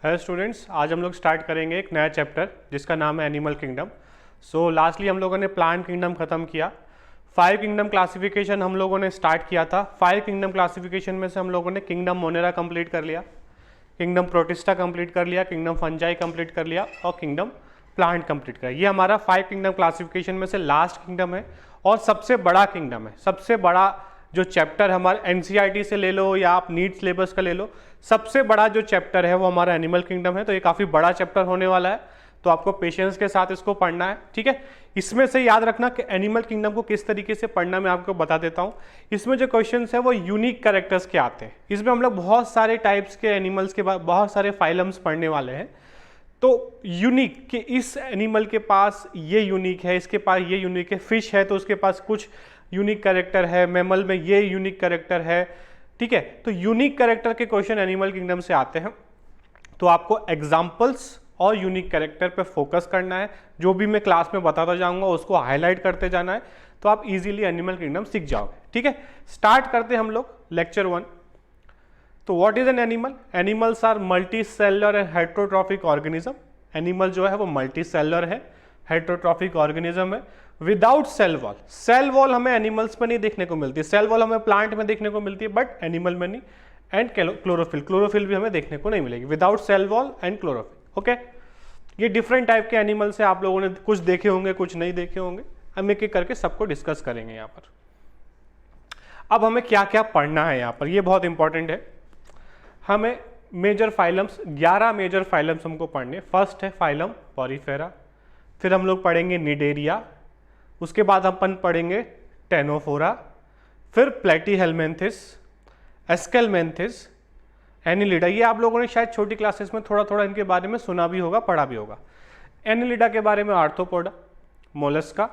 Hello students, आज हम लोग स्टार्ट करेंगे एक नया चैप्टर जिसका नाम है एनिमल किंगडम। लास्टली हम लोगों ने प्लांट किंगडम ख़त्म किया। 5 किंगडम क्लासिफिकेशन हम लोगों ने स्टार्ट किया था। 5 किंगडम क्लासिफिकेशन में से हम लोगों ने किंगडम मोनेरा कंप्लीट कर लिया, किंगडम प्रोटिस्टा कंप्लीट कर लिया, किंगडम फंजाई कंप्लीट कर लिया और किंगडम प्लांट कंप्लीट कर लिया। ये हमारा 5 किंगडम क्लासिफिकेशन में से लास्ट किंगडम है और सबसे बड़ा किंगडम है। सबसे बड़ा जो चैप्टर हमारे एनसीईआरटी से ले लो या आप नीट सिलेबस का ले लो, सबसे बड़ा जो चैप्टर है वो हमारा एनिमल किंगडम है। तो ये काफ़ी बड़ा चैप्टर होने वाला है, तो आपको पेशेंस के साथ इसको पढ़ना है, ठीक है। इसमें से याद रखना कि एनिमल किंगडम को किस तरीके से पढ़ना मैं आपको बता देता हूँ। इसमें जो क्वेश्चंस है वो यूनिक कैरेक्टर्स के आते हैं। इसमें हम लोग बहुत सारे टाइप्स के एनिमल्स के बाद बहुत सारे फाइलम्स पढ़ने वाले हैं। तो यूनिक कि इस एनिमल के पास ये यूनिक है, इसके पास ये यूनिक है। फिश है तो उसके पास कुछ यूनिक कैरेक्टर है, मैमल में ये यूनिक कैरेक्टर है, ठीक है। तो यूनिक कैरेक्टर के क्वेश्चन एनिमल किंगडम से आते हैं। तो आपको एग्जाम्पल्स और यूनिक कैरेक्टर पे फोकस करना है। जो भी मैं क्लास में बताता जाऊंगा उसको हाईलाइट करते जाना है, तो आप इजीली एनिमल किंगडम सीख जाओगे, ठीक है। स्टार्ट करते हैं हम लोग लेक्चर 1। तो what is an animal? Animals are multi cellular and heterotrophic organism. Animal जो है वो मल्टी सेलुलर है, हेट्रोट्रॉफिक ऑर्गेनिज्म है without cell wall. Cell wall हमें एनिमल्स में नहीं देखने को मिलती, सेल वॉल हमें प्लांट में देखने को मिलती है बट एनिमल में नहीं। एंड क्लोरोफिल भी हमें देखने को नहीं मिलेगी। Without cell wall and chlorophyll, okay. ये डिफरेंट टाइप के एनिमल्स है, आप लोगों ने कुछ देखे होंगे कुछ नहीं देखे होंगे। हम एक एक करके सबको डिस्कस करेंगे यहाँ पर। अब हमें क्या क्या पढ़ना है यहाँ पर, ये बहुत इंपॉर्टेंट है। हमें मेजर फाइलम्स 11 मेजर फाइलम्स हमको पढ़ने। फर्स्ट है फाइलम पॉरीफेरा, फिर हम लोग पढ़ेंगे निडेरिया, उसके बाद अपन पढ़ेंगे टेनोफोरा, फिर प्लेटीहेलमिन्थिस, एस्केलमेंथिस, एनिलिडा। ये आप लोगों ने शायद छोटी क्लासेस में थोड़ा थोड़ा इनके बारे में सुना भी होगा, पढ़ा भी होगा। एनिलिडा के बारे में आर्थ्रोपोडा, मोलस्का,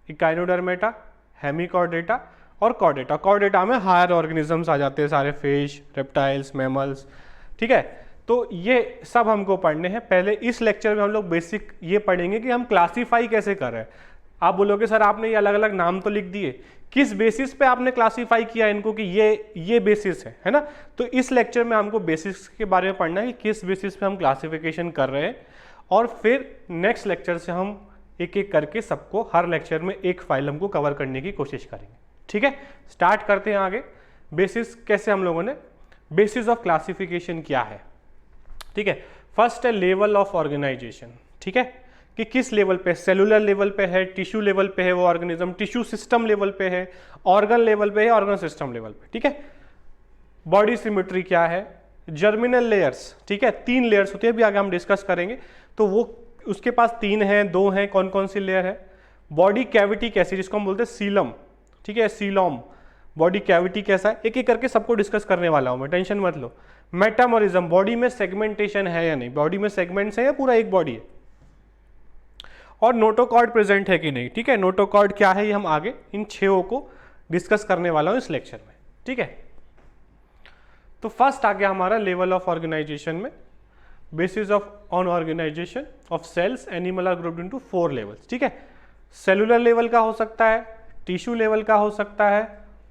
इकाइनोडर्मेटा, हेमिकॉर्डेटा और कॉर्डेटा। कॉर्डेटा में हायर ऑर्गेनिजम्स आ जाते हैं, सारे फिश, रेप्टाइल्स, मैमल्स, ठीक है। तो ये सब हमको पढ़ने हैं। पहले इस लेक्चर में हम लोग बेसिक ये पढ़ेंगे कि हम क्लासीफाई कैसे कर रहे हैं। आप बोलोगे सर आपने ये अलग अलग नाम तो लिख दिए, किस बेसिस पे आपने क्लासीफाई किया इनको कि ये बेसिस है ना। तो इस लेक्चर में हमको बेसिस के बारे में पढ़ना है कि किस बेसिस पे हम क्लासिफिकेशन कर रहे हैं, और फिर नेक्स्ट लेक्चर से हम एक एक करके सबको हर लेक्चर में एक फाइलम को कवर करने की कोशिश करेंगे, ठीक है। स्टार्ट करते हैं आगे। बेसिस कैसे हम लोगों ने, बेसिस ऑफ क्लासिफिकेशन क्या है, ठीक है। फर्स्ट है लेवल ऑफ ऑर्गेनाइजेशन, ठीक है, कि किस लेवल पे, सेलुलर लेवल पे है, टिश्यू लेवल पे है वो ऑर्गेनिज्म, टिश्यू सिस्टम लेवल पे है, ऑर्गन लेवल पे है, ऑर्गन सिस्टम लेवल पे, ठीक है। बॉडी सिमेट्री क्या है, जर्मिनल लेयर्स, ठीक है, 3 लेयर्स होती है, अभी आगे हम डिस्कस करेंगे। तो वो उसके पास 3 है, 2 है, कौन कौन सी लेयर है। बॉडी कैविटी कैसी, जिसको हम बोलते हैं सीलम, ठीक है, सीलोम, बॉडी कैविटी कैसा है, एक एक करके सबको डिस्कस करने वाला हूं मैं, टेंशन मत लो। मेटामोरिज्म, बॉडी में सेगमेंटेशन है या नहीं, बॉडी में सेगमेंट्स है या पूरा एक बॉडी है। और नोटोकॉर्ड प्रेजेंट है कि नहीं, ठीक है। नोटोकॉर्ड क्या है ये हम आगे इन 6 को डिस्कस करने वाला हूं इस लेक्चर में, ठीक है। तो फर्स्ट आ गया हमारा लेवल ऑफ ऑर्गेनाइजेशन में, basis of on organization of cells. Animal are grouped into 4 levels, ठीक है। सेलुलर लेवल का हो सकता है, टिश्यू लेवल का हो सकता है,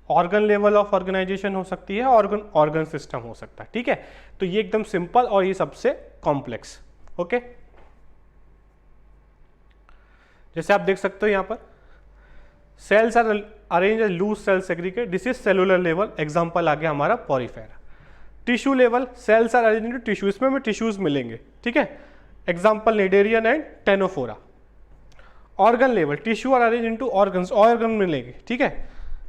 ऑर्गन लेवल ऑफ ऑर्गेनाइजेशन हो सकती है, ऑर्गन सिस्टम हो सकता है, ठीक है। तो ये एकदम सिंपल और ये सबसे कॉम्प्लेक्स, ओके। जैसे आप देख सकते हो यहाँ पर cells are arrange as loose cell segregate, this is cellular level. Example आ गया हमारा Porifera. Tissue level, cells are arrange into tissue, इसमें हमें टिश्यूज मिलेंगे, ठीक है। Example Cnidarian and Ctenophora. Organ level, tissue are arrange into organs, organ मिलेंगे, ठीक है।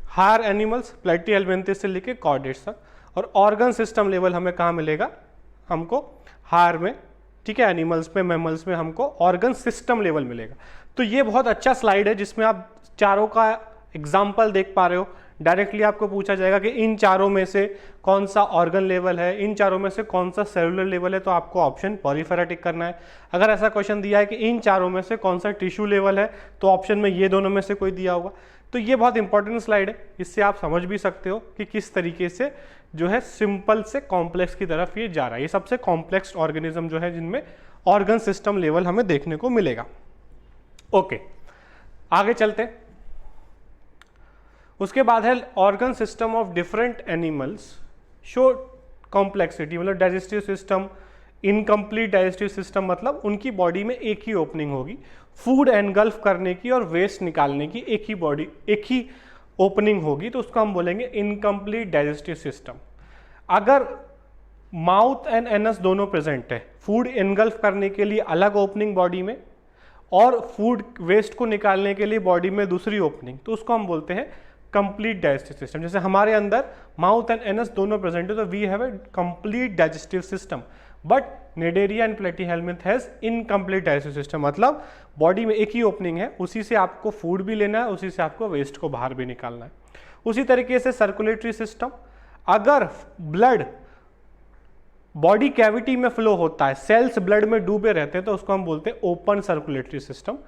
हायर एनिमल्स प्लेटीहेलमिन्थिस से लेके कॉर्डेट्स तक। और ऑर्गन सिस्टम लेवल हमें कहाँ मिलेगा, हमको हायर में, ठीक है, एनिमल्स में, मैमल्स में हमको ऑर्गन सिस्टम लेवल मिलेगा। तो ये बहुत अच्छा स्लाइड है जिसमें आप चारों का एग्जाम्पल देख पा रहे हो। डायरेक्टली आपको पूछा जाएगा कि इन चारों में से कौन सा ऑर्गन लेवल है, इन चारों में से कौन सा सेलुलर लेवल है, तो आपको ऑप्शन पॉरीफेरा टिक करना है। अगर ऐसा क्वेश्चन दिया है कि इन चारों में से कौन सा टिश्यू लेवल है, तो ऑप्शन में ये दोनों में से कोई दिया होगा। तो ये बहुत इंपॉर्टेंट स्लाइड है, इससे आप समझ भी सकते हो कि किस तरीके से जो है सिंपल से कॉम्प्लेक्स की तरफ ये जा रहा है। ये सबसे कॉम्प्लेक्स ऑर्गेनिज्म जो है जिनमें ऑर्गन सिस्टम लेवल हमें देखने को मिलेगा, ओके। आगे चलते, उसके बाद है organ system of different animals show complexity, मतलब digestive system, incomplete digestive system मतलब उनकी बॉडी में एक ही ओपनिंग होगी, फूड एनगल्फ करने की और वेस्ट निकालने की एक ही ओपनिंग होगी, तो उसको हम बोलेंगे इनकम्प्लीट डाइजेस्टिव सिस्टम। अगर माउथ एंड एनस दोनों प्रेजेंट है, फूड एनगल्फ करने के लिए अलग ओपनिंग बॉडी में और फूड वेस्ट को निकालने के लिए बॉडी में दूसरी ओपनिंग, तो उसको हम बोलते हैं कंप्लीट डाइजेस्टिव सिस्टम। जैसे हमारे अंदर माउथ एंड एनस दोनों प्रेजेंट है तो we have a complete digestive system, but Cnidaria and Platyhelminth has incomplete digestive system, मतलब बॉडी में एक ही ओपनिंग है, उसी से आपको फूड भी लेना है, उसी से आपको वेस्ट को बाहर भी निकालना है। उसी तरीके से सर्कुलेटरी सिस्टम, अगर ब्लड बॉडी कैविटी में फ्लो होता है, सेल्स ब्लड में डूबे रहते हैं, तो उसको हम बोलते हैं ओपन सर्कुलेटरी सिस्टम।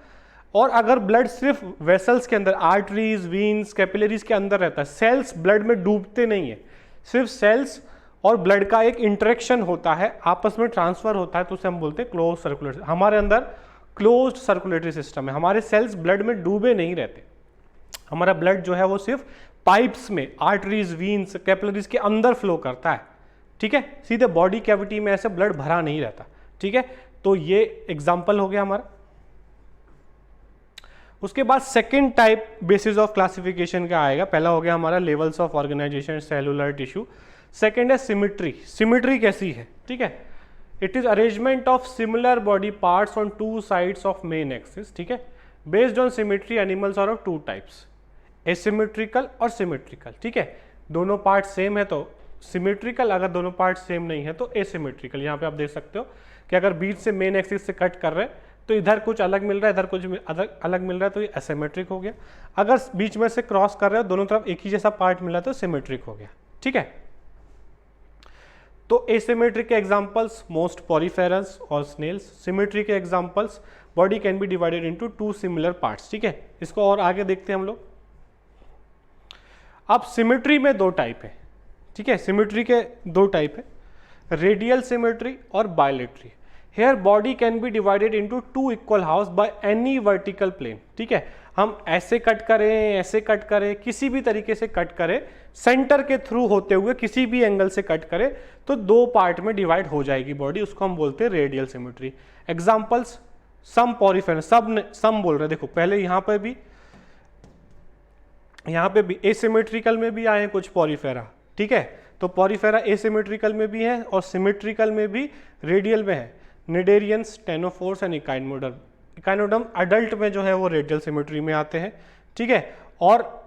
और अगर ब्लड सिर्फ वेसल्स के अंदर, आर्टरीज, वीन्स, कैपिलरीज के अंदर रहता है, सेल्स ब्लड में डूबते नहीं है, सिर्फ सेल्स और ब्लड का एक इंटरेक्शन होता है, आपस में ट्रांसफर होता है, तो उसे हम बोलते हैं क्लोज सर्कुलेटरी। हमारे अंदर क्लोज्ड सर्कुलेटरी सिस्टम है, हमारे सेल्स ब्लड में डूबे नहीं रहते, हमारा ब्लड जो है वो सिर्फ पाइप्स में, आर्टरीज, वीन्स, कैपिलरीज के अंदर फ्लो करता है, ठीक है, सीधे बॉडी कैविटी में ऐसे ब्लड भरा नहीं रहता, ठीक है। तो ये एग्जाम्पल हो गया हमारा। उसके बाद second type basis of classification का आएगा, पहला हो गया हमारा levels of organization, cellular tissue. Second है सिमिट्री। सिमिट्री कैसी है, ठीक है, it is arrangement of similar body parts on two sides of main axis, ठीक है। Based on symmetry animals are of two types, asymmetrical और सिमेट्रिकल, ठीक है। दोनों पार्ट सेम है तो सिमेट्रिकल, अगर दोनों पार्ट सेम नहीं है तो एसिमेट्रिकल। यहाँ पे आप देख सकते हो कि अगर बीच से मेन एक्सिस से कट कर रहे हैं तो इधर कुछ अलग मिल रहा है, इधर कुछ अलग मिल रहा है, तो ये एसिमेट्रिक हो गया। अगर बीच में से क्रॉस कर रहे हो, दोनों तरफ एक ही जैसा पार्ट मिला तो सिमेट्रिक हो गया, ठीक है। तो एसिमेट्रिक के एग्जांपल्स मोस्ट पॉरीफेरस और स्नेल्स। सिमेट्री के examples body can be divided into to similar parts, ठीक है। इसको और आगे देखते हैं हम लोग। अब सिमेट्री में दो टाइप है, ठीक है, सिमेट्री के दो टाइप है, रेडियल सिमेट्री और bilateral. Here body can be divided into two equal halves by any vertical plane, ठीक है। हम ऐसे कट करें, ऐसे कट करें, किसी भी तरीके से कट करें, सेंटर के थ्रू होते हुए किसी भी एंगल से कट करें तो दो पार्ट में डिवाइड हो जाएगी बॉडी, उसको हम बोलते हैं रेडियल सिमेट्री। एग्जांपल्स सम पॉरीफेरस, सम बोल रहे, देखो पहले यहाँ पे भी एसिमेट्रिकल में भी आए हैं कुछ पॉरीफेरा, ठीक है। तो पॉरीफेरा एसिमेट्रिकल में भी है और सिमेट्रिकल में भी, रेडियल में है, cnidarians, ctenophores and echinoderm. Echinoderm adult में जो है वो रेडियल सिमेट्री में आते हैं, ठीक है, और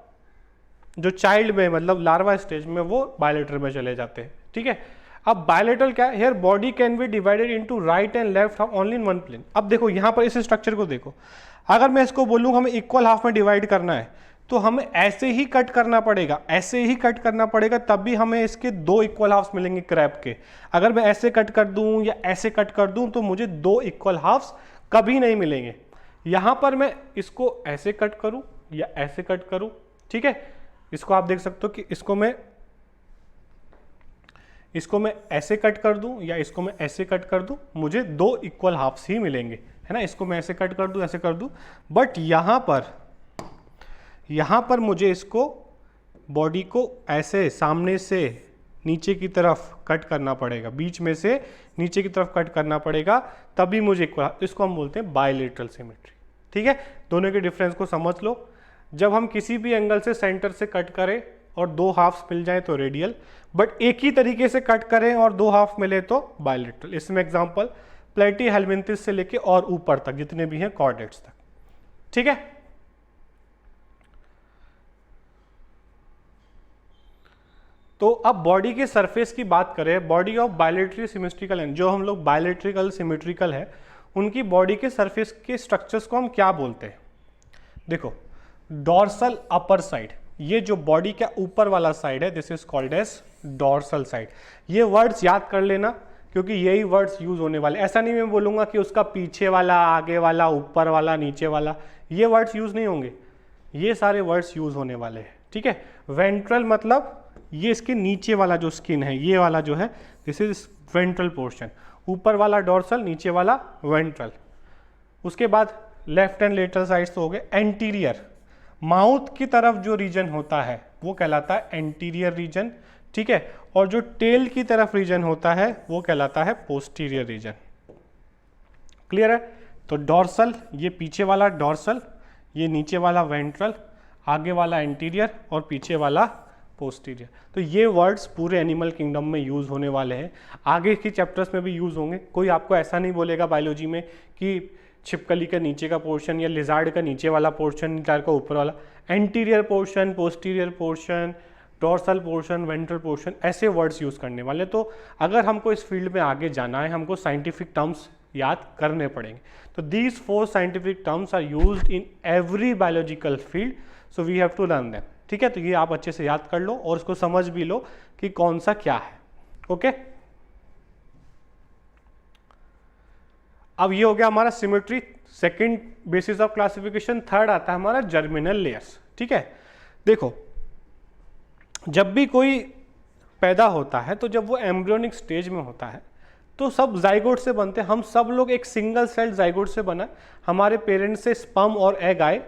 जो चाइल्ड में मतलब लार्वा स्टेज में वो बायलेटरल में चले जाते हैं, ठीक है। अब बायलेटरल क्या है, here body can be divided into right and left half only in one plane. अब देखो यहाँ पर इस स्ट्रक्चर को देखो, अगर मैं इसको बोलूँ हमें इक्वल हाफ में डिवाइड करना है तो हमें ऐसे ही कट करना पड़ेगा, ऐसे ही कट करना पड़ेगा, तब भी हमें इसके दो इक्वल हाफ्स मिलेंगे क्रैब के। अगर मैं ऐसे कट कर दूं या ऐसे कट कर दूं तो मुझे दो इक्वल हाफ्स कभी नहीं मिलेंगे। यहां पर मैं इसको ऐसे कट करूं या ऐसे कट करूं, ठीक है, इसको आप देख सकते हो कि इसको मैं ऐसे कट कर दूं या इसको मैं ऐसे कट कर दूं, मुझे दो इक्वल हाफ्स ही मिलेंगे, है ना। इसको मैं ऐसे कट कर दूं, ऐसे कर दूं, बट यहाँ पर मुझे इसको बॉडी को ऐसे सामने से नीचे की तरफ कट करना पड़ेगा, बीच में से नीचे की तरफ कट करना पड़ेगा, तभी मुझे इक्वल, इसको हम बोलते हैं बायलेटरल सिमेट्री, ठीक है। दोनों के डिफरेंस को समझ लो। जब हम किसी भी एंगल से सेंटर से कट करें और दो हाफ्स मिल जाए तो रेडियल, बट एक ही तरीके से कट करें और दो हाफ मिले तो बायलेटरल। इसमें एग्जाम्पल प्लेटीहेल्मिन्थिस से लेके और ऊपर तक जितने भी हैं कॉर्डेट्स तक, ठीक है। तो अब बॉडी के सरफेस की बात करें, बॉडी ऑफ बायलेटरी सिमेट्रिकल एंड, जो हम लोग बायलेट्रिकल सिमेट्रिकल है उनकी बॉडी के सरफेस के स्ट्रक्चर्स को हम क्या बोलते हैं। देखो डॉर्सल अपर साइड, ये जो बॉडी का ऊपर वाला साइड है, this is called as dorsal side. ये वर्ड्स याद कर लेना क्योंकि यही वर्ड्स यूज होने वाले। ऐसा नहीं मैं बोलूंगा कि उसका पीछे वाला, आगे वाला, ऊपर वाला, नीचे वाला, ये वर्ड्स यूज नहीं होंगे, ये सारे वर्ड्स यूज होने वाले हैं, ठीक है। वेंट्रल मतलब ये इसके नीचे वाला जो स्किन है, ये वाला जो है दिस इज वेंट्रल पोर्शन, ऊपर वाला डॉर्सल, नीचे वाला वेंट्रल। उसके बाद लेफ्ट एंड लेटरल साइड्स तो हो गए। एंटीरियर, माउथ की तरफ जो रीजन होता है वो कहलाता है एंटीरियर रीजन, ठीक है, और जो टेल की तरफ रीजन होता है वो कहलाता है पोस्टीरियर रीजन। क्लियर है? तो डॉर्सल, ये पीछे वाला डॉर्सल, ये नीचे वाला वेंट्रल, आगे वाला एंटीरियर और पीछे वाला पोस्टीरियर। तो ये वर्ड्स पूरे एनिमल किंगडम में यूज़ होने वाले हैं, आगे की चैप्टर्स में भी यूज़ होंगे। कोई आपको ऐसा नहीं बोलेगा बायोलॉजी में कि छिपकली का नीचे का पोर्शन या लिजार्ड का नीचे वाला पोर्शन, लिजार्ड का ऊपर वाला, anterior portion, posterior portion, dorsal portion, ventral portion, ऐसे वर्ड्स यूज़ करने वाले। तो अगर हमको इस फील्ड में आगे जाना है, हमको साइंटिफिक टर्म्स याद करने पड़ेंगे। तो these 4 scientific terms are used in every biological field, so we have to learn them. ठीक है, तो ये आप अच्छे से याद कर लो और इसको समझ भी लो कि कौन सा क्या है। ओके, अब ये हो गया हमारा symmetry, second basis of classification. Third आता है हमारा जर्मिनल लेयर्स। ठीक है, देखो जब भी कोई पैदा होता है तो जब वो एम्ब्रियोनिक स्टेज में होता है तो सब जाइगोट से बनते हैं। हम सब लोग एक सिंगल सेल्ड जाइगोट से बना, हमारे पेरेंट्स से स्पर्म और एग आए,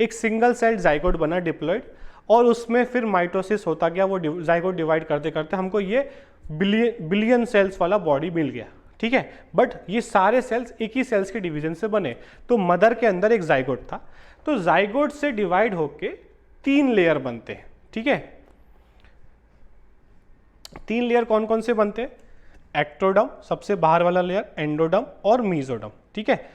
एक सिंगल सेल्ड जाइगोट बना डिप्लॉइड, और उसमें फिर माइटोसिस होता गया, वो जाइगोट डिवाइड करते करते हमको ये बिलियन सेल्स वाला बॉडी मिल गया। ठीक है, बट ये सारे सेल्स एक ही सेल्स के डिवीजन से बने। तो मदर के अंदर एक जाइगोट था, तो जाइगोट से डिवाइड होके 3 लेयर बनते हैं। ठीक है, 3 लेयर कौन कौन से बनते हैं? एक्टोडर्म सबसे बाहर वाला लेयर, एंडोडर्म और मीजोडर्म। ठीक है,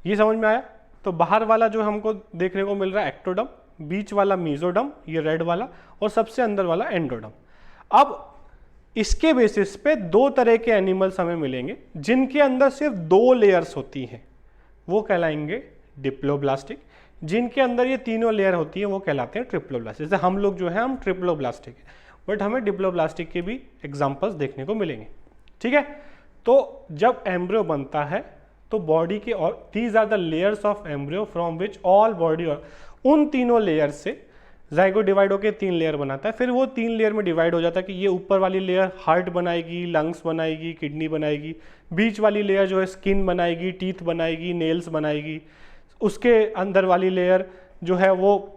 ये समझ में आया? तो बाहर वाला जो हमको देखने को मिल रहा है एक्टोडर्म, बीच वाला मीजोडर्म ये रेड वाला, और सबसे अंदर वाला एंडोडर्म। अब इसके बेसिस पे 2 तरह के एनिमल्स हमें मिलेंगे जिनके अंदर सिर्फ 2 लेयर्स होती हैं, वो कहलाएंगे डिप्लोब्लास्टिक। जिनके अंदर ये तीनों लेयर होती है वो कहलाते हैं ट्रिप्लोब्लास्टिक। जैसे हम लोग जो है हम ट्रिप्लोब्लास्टिक है, बट हमें डिप्लोब्लास्टिक के भी एग्जाम्पल्स देखने को मिलेंगे। ठीक है, तो जब एम्ब्रियो बनता है तो बॉडी के, और these are the layers of embryo from which all body, और उन तीनों लेयर से जाइगोट डिवाइड होकर 3 लेयर बनाता है। फिर वो 3 लेयर में डिवाइड हो जाता है कि ये ऊपर वाली लेयर हार्ट बनाएगी, लंग्स बनाएगी, किडनी बनाएगी, बीच वाली लेयर जो है स्किन बनाएगी, टीथ बनाएगी, नेल्स बनाएगी, उसके अंदर वाली लेयर जो है वो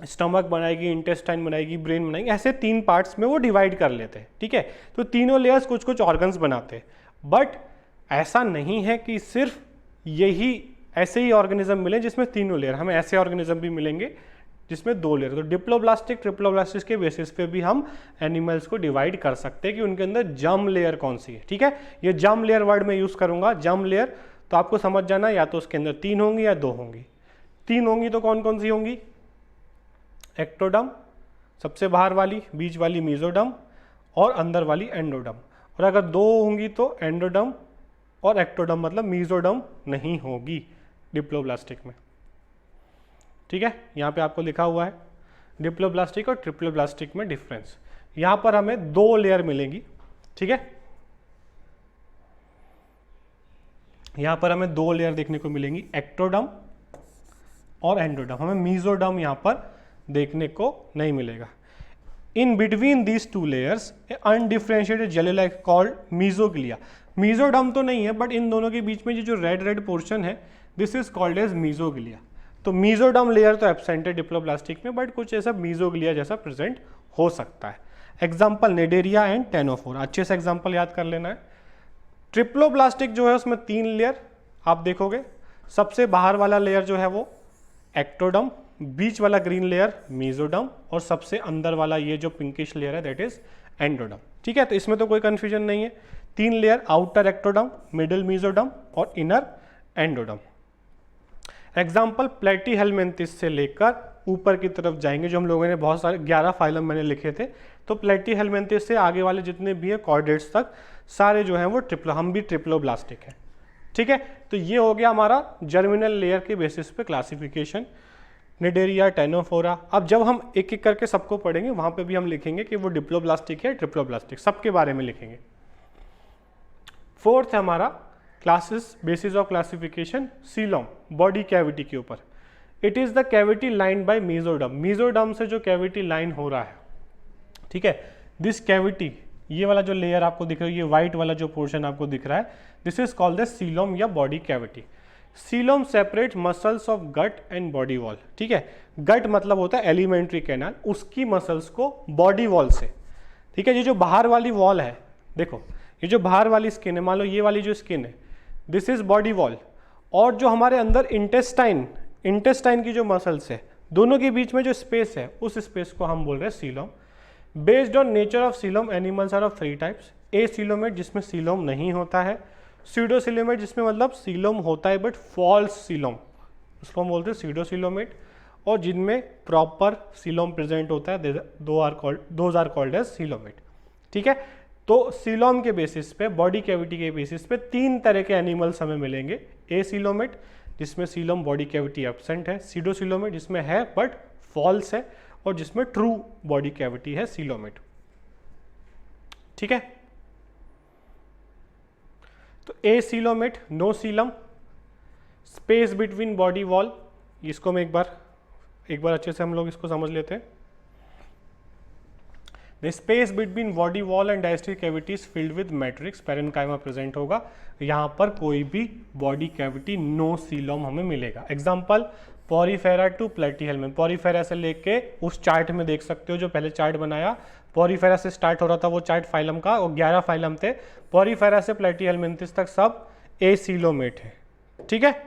स्टमक बनाएगी, इंटेस्टाइन बनाएगी, ब्रेन बनाएगी। ऐसे 3 पार्ट्स में वो डिवाइड कर लेते हैं। ठीक है, तो तीनों लेयर्स कुछ कुछ ऑर्गन्स बनाते हैं, बट ऐसा नहीं है कि सिर्फ यही ऐसे ही ऑर्गेनिज्म मिले जिसमें तीनों लेयर, हमें ऐसे ऑर्गेनिज्म भी मिलेंगे जिसमें 2 लेयर। तो डिप्लोब्लास्टिक, ट्रिप्लोब्लास्टिक के बेसिस पे भी हम एनिमल्स को डिवाइड कर सकते हैं कि उनके अंदर जर्म लेयर कौन सी है। ठीक है, ये जर्म लेयर वर्ड में यूज करूंगा, जर्म लेयर, तो आपको समझ जाना या तो उसके अंदर 3 होंगी या 2 होंगी। 3 होंगी तो कौन कौन सी होंगी? एक्टोडर्म सबसे बाहर वाली, बीच वाली मीजोडर्म और अंदर वाली एंडोडर्म। और अगर 2 होंगी तो एंडोडर्म और एक्टोडर्म, मतलब मीजोडर्म नहीं होगी डिप्लोब्लास्टिक में। ठीक है, यहाँ पे आपको लिखा हुआ है डिप्लोब्लास्टिक और ट्रिप्लोब्लास्टिक में डिफरेंस। यहाँ पर हमें 2 लेयर मिलेंगी। ठीक है, यहाँ पर हमें 2 लेयर देखने को मिलेंगी, एक्टोडर्म और एंडोडर्म। हमें मीजोडर्म यहाँ पर देखने को नहीं मिलेगा। In between these 2 layers undifferentiated jelly called mesoglea. Mesoderm तो नहीं है, बट इन दोनों के बीच में ये जो रेड रेड पोर्शन है, this is called as mesoglea. तो मीजोडर्म लेयर तो एब्सेंट है डिप्लोब्लास्टिक में, बट कुछ ऐसा मीजोग्लिया जैसा प्रेजेंट हो सकता है। एग्जाम्पल नेडेरिया एंड टेनोफोरा, अच्छे से एग्जाम्पल याद कर लेना है। ट्रिप्लोब्लास्टिक जो है उसमें 3 लेयर आप देखोगे, सबसे बाहर वाला लेयर जो है वो एक्टोडर्म, बीच वाला ग्रीन लेयर मीजोडर्म, और सबसे अंदर वाला ये जो पिंकिश लेयर है दैट इज एंडोडर्म। ठीक है, तो इसमें तो कोई कंफ्यूजन नहीं है। 3 layer, outer ectoderm, middle mesoderm और इनर एंडोडर्म। एग्जाम्पल प्लेटीहेलमिन्थिस से लेकर ऊपर की तरफ जाएंगे, जो हम लोगों ने बहुत सारे 11 फाइलम मैंने लिखे थे, तो प्लेटीहेलमिन्थिस से आगे वाले जितने भी है कॉर्डेट्स तक सारे जो हैं वो हम भी ट्रिप्लोब्लास्टिक हैं। ठीक है, तो ये हो गया हमारा जर्मिनल लेयर के बेसिस पे क्लासिफिकेशन, निडेरिया, टेनोफोरा। अब जब हम एक एक करके सबको पढ़ेंगे वहाँ पे भी हम लिखेंगे कि वो डिप्लोब्लास्टिक है, ट्रिप्लोब्लास्टिक, सबके बारे में लिखेंगे। 4th है हमारा classes basis of classification, coelom, body cavity के ऊपर। It is the cavity line by mesoderm. Mesoderm से जो कैविटी लाइन हो रहा है, ठीक है, दिस कैविटी, ये वाला जो लेयर आपको दिख रहा है, ये व्हाइट वाला जो पोर्शन आपको दिख रहा है, this is called the coelom या body cavity. Coelom separate muscles of gut and body wall. ठीक है, गट मतलब होता है एलिमेंट्री कैनाल, उसकी मसल्स को बॉडी वॉल से। ठीक है। ये जो बाहर वाली वॉल है, देखो ये जो बाहर वाली स्किन है, मान लो ये वाली जो स्किन है, दिस इज बॉडी वॉल, और जो हमारे अंदर इंटेस्टाइन की जो मसल्स है, दोनों के बीच में जो स्पेस है, उस स्पेस को हम बोल रहे हैं coelom. Based on nature of coelom, animals are of 3 types. Acoelomate जिसमें सीलोम नहीं होता है, सीडोसीलोमेट जिसमें मतलब सीलोम होता है बट फॉल्स सीलोम, उसको हम बोलते हैं सीडोसीलोमेट, और जिनमें प्रॉपर सीलोम प्रेजेंट होता है, those are called as coelomate. ठीक है, तो सीलोम के बेसिस पे, बॉडी कैविटी के बेसिस पे 3 तरह के एनिमल्स हमें मिलेंगे। ए सीलोमेट जिसमें सीलोम बॉडी कैविटी एब्सेंट है, सीडोसीलोमेट जिसमें है बट फॉल्स है, और जिसमें ट्रू बॉडी कैविटी है, सीलोमेट। ठीक है, तो acoelomate, no coelom, space between body wall, इसको मैं एक बार अच्छे से हम लोग इसको समझ लेते हैं। The space between body wall and diastric cavity is filled with matrix, parenchyma present होगा। यहां पर कोई भी बॉडी कैविटी नो सीलोम हमें मिलेगा। एग्जांपल पॉरीफेरा टू प्लेटीहेल्मिन, पॉरीफेरा से लेके उस चार्ट में देख सकते हो जो पहले चार्ट बनाया, पॉरीफेरा से स्टार्ट हो रहा था वो चार्ट फाइलम का, और 11 फाइलम थे, पॉरीफेरा से प्लेटीहेल्मिन्थिस तक सब ए सीलोमेट है। ठीक है,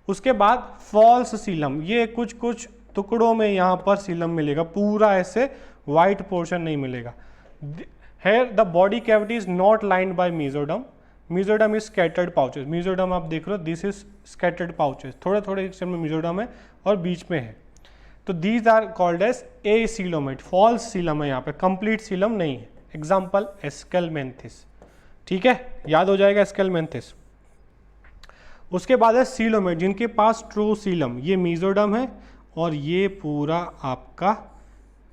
उसके बाद फॉल्स सीलम, ये कुछ कुछ टुकड़ों में यहाँ पर सीलम मिलेगा, पूरा ऐसे वाइट पोर्शन नहीं मिलेगा। Here the body cavity is not lined by mesoderm, mesoderm is scattered pouches, mesoderm आप देख रहे हो, दिस इज स्कैटर्ड पाउचेस, थोड़े थोड़े हिस्से में मेसोडर्म है और बीच में है, तो these are called as acoelomate. False coelom है यहाँ पे, कंप्लीट सीलम नहीं है। Example Aschelminthes. ठीक है, याद हो जाएगा एस्केलमेंथिस। उसके बाद है सीलोमेट जिनके पास ट्रू सीलम, ये मेसोडर्म है और ये पूरा आपका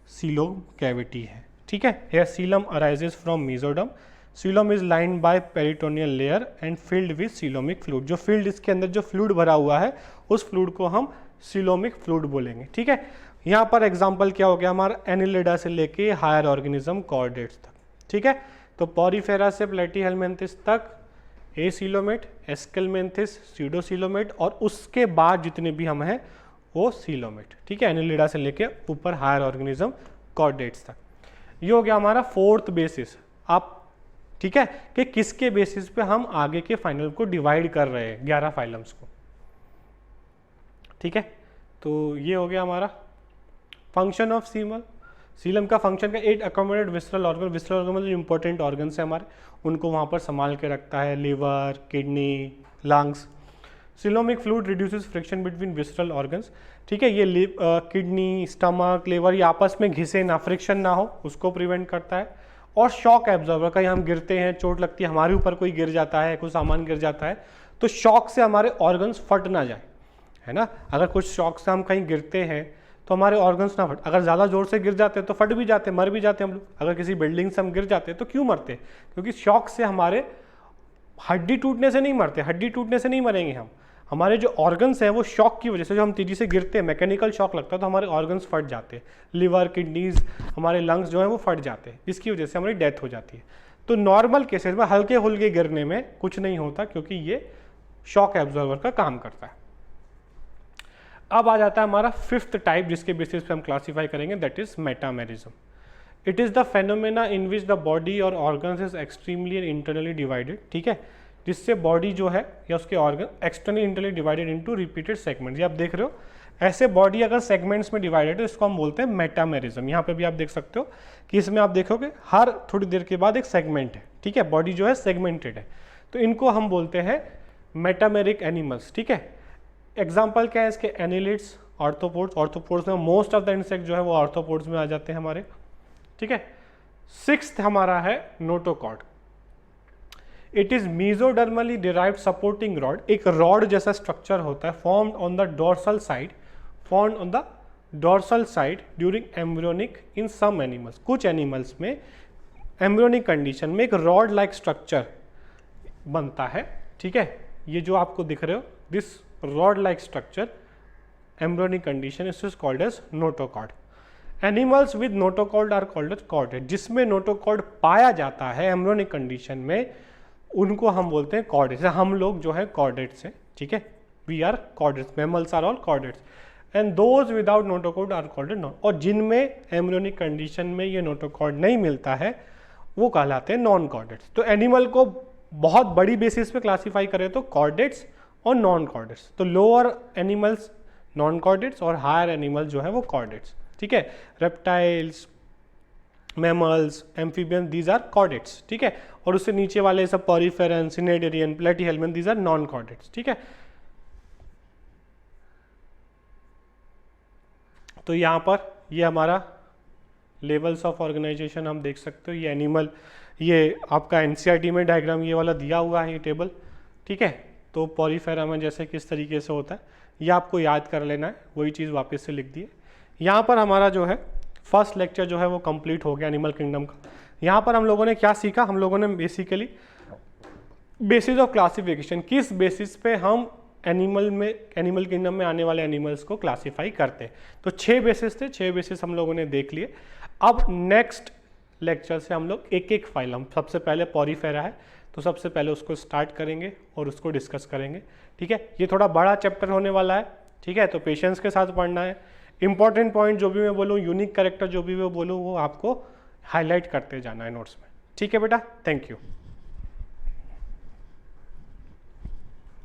सीलोम कैविटी है। ठीक है, here coelom arises from mesoderm, coelom is lined by peritoneal layer and filled with coelomic fluid, जो फील्ड इसके अंदर जो फ्लूइड भरा हुआ है उस फ्लूइड को हम सीलोमिक फ्लूइड बोलेंगे। ठीक है, यहाँ पर एग्जाम्पल क्या हो गया हमारा, एनिलिडा से लेके हायर ऑर्गेनिज्म कॉर्डेट्स तक। ठीक है, तो पॉरीफेरा से प्लेटीहेल्मिन्थिस तक ए सीलोमेट, एस्केलमेंथिस सीडोसीलोमेट, और उसके बाद जितने भी हम हैं वो सीलोमेट। ठीक है, एनिलिडा से लेके ऊपर हायर ऑर्गेनिज्म कॉर्डेट्स तक। ये हो गया हमारा 4th बेसिस। आप ठीक है कि किसके बेसिस पे हम आगे के फाइनल को डिवाइड कर रहे हैं 11 फाइलम्स को। ठीक है, तो ये हो गया हमारा फंक्शन ऑफ सीलम। सीलम का फंक्शन का 8 accommodate visceral organ, visceral organ मतलब इंपॉर्टेंट ऑर्गन्स है हमारे, उनको वहाँ पर संभाल के रखता है, liver, kidney, lungs. Coelomic fluid reduces friction between visceral organs. ठीक है, ये किडनी, स्टमक, लिवर ये आपस में घिसे ना, फ्रिक्शन ना हो, उसको प्रिवेंट करता है। और शॉक एब्जॉर्बर, कहीं हम गिरते हैं, चोट लगती है, हमारे ऊपर कोई गिर जाता है, कुछ सामान गिर जाता है, तो शॉक से हमारे ऑर्गन्स फट ना जाए, है ना। अगर कुछ शॉक से हम कहीं गिरते हैं तो हमारे ऑर्गन्स ना फट, अगर ज़्यादा जोर से गिर जाते हैं तो फट भी जाते हैं, मर भी जाते हैं हम लोग। अगर किसी बिल्डिंग से हम गिर जाते हैं तो क्यों मरते हैं, क्योंकि शॉक से हमारे हड्डी टूटने से नहीं मरते, हड्डी टूटने से नहीं मरेंगे हम, हमारे जो ऑर्गन्स हैं वो शॉक की वजह से, जो हम तेजी से गिरते हैं, मैकेनिकल शॉक लगता है तो हमारे ऑर्गन्स फट जाते हैं, लिवर, किडनीज, हमारे लंग्स जो हैं वो फट जाते हैं, इसकी वजह से हमारी डेथ हो जाती है। तो नॉर्मल केसेस में हल्के फुल्के गिरने में कुछ नहीं होता, क्योंकि ये शॉक एब्जॉर्बर का काम करता है। अब आ जाता है हमारा 5th टाइप जिसके बेसिस पे हम क्लासीफाई करेंगे, that is metamerism. It is the phenomena in which the body और organs is extremely and internally divided. ठीक है, जिससे बॉडी जो है या उसके organ externally internally divided into repeated segments. ये आप देख रहे हो, ऐसे बॉडी अगर सेगमेंट्स में डिवाइडेड है इसको हम बोलते हैं मेटामेरिज्म। यहाँ पे भी आप देख सकते हो कि इसमें आप देखोगे हर थोड़ी देर के बाद एक सेगमेंट है। ठीक है, बॉडी जो है सेगमेंटेड है, तो इनको हम बोलते हैं मेटामेरिक एनिमल्स। ठीक है, एग्जाम्पल क्या है इसके, एनिलिड्स, ऑर्थोपोड्स, ऑर्थोपोड्स में मोस्ट ऑफ द इंसेक्ट जो है वो ऑर्थोपोड्स में आ जाते हैं हमारे। ठीक है, 6th हमारा है notochord. It is mesodermally derived supporting rod, एक रॉड जैसा स्ट्रक्चर होता है, formed on the dorsal side, formed on the dorsal side during embryonic in some animals. कुछ एनिमल्स में एम्ब्रियोनिक कंडीशन में एक रॉड लाइक स्ट्रक्चर बनता है। ठीक है, ये जो आपको दिख रहे हो, this rod like structure embryonic condition is called as notochord. Animals with notochord are called as chordate, जिसमें नोटोकॉर्ड पाया जाता है एम्ब्रियोनिक कंडीशन में, उनको हम बोलते हैं कॉर्डेट्स। हम लोग जो है कॉर्डेट्स हैं। ठीक है, we are chordates, mammals are all chordates. And those without notochord are called non, और जिनमें एम्ब्रियोनिक कंडीशन में ये नोटोकॉर्ड नहीं मिलता है वो कहलाते हैं नॉन कॉर्डेट्स। तो एनिमल को बहुत बड़ी बेसिस पे क्लासीफाई करें तो कॉर्डेट्स और नॉन कॉर्डेट्स, तो लोअर एनिमल्स नॉन कॉर्डेट्स और हायर एनिमल जो है वो कॉर्डेट्स, ठीक है। Reptiles, mammals, amphibian, these are chordates, ठीक है। और उससे नीचे वाले सब poriferan, cnidarian, platyhelminthian, these are non chordates, ठीक है। तो यहाँ पर ये हमारा लेवल्स ऑफ ऑर्गेनाइजेशन हम देख सकते हो, ये एनिमल, ये आपका एनसीईआरटी में डायग्राम ये वाला दिया हुआ है, ये टेबल, ठीक है। तो पॉरीफेरा में जैसे किस तरीके से होता है ये आपको याद कर लेना है, वही चीज़ वापस से लिख दिए। यहाँ पर हमारा जो है फर्स्ट लेक्चर जो है वो कंप्लीट हो गया एनिमल किंगडम का। यहाँ पर हम लोगों ने क्या सीखा, हम लोगों ने बेसिकली बेसिस ऑफ क्लासिफिकेशन, किस बेसिस पे हम एनिमल किंगडम में आने वाले एनिमल्स को क्लासीफाई करते हैं। तो 6 बेसिस थे, 6 बेसिस हम लोगों ने देख लिए। अब नेक्स्ट लेक्चर से हम लोग एक एक फाइलम, सबसे पहले पॉरीफेरा है तो सबसे पहले उसको स्टार्ट करेंगे और उसको डिस्कस करेंगे, ठीक है। ये थोड़ा बड़ा चैप्टर होने वाला है, ठीक है, तो पेशेंस के साथ पढ़ना है। इंपॉर्टेंट पॉइंट जो भी मैं बोलूँ, यूनिक कैरेक्टर जो भी मैं बोलूँ, वो आपको हाईलाइट करते जाना है नोट्स में, ठीक है बेटा। Thank you.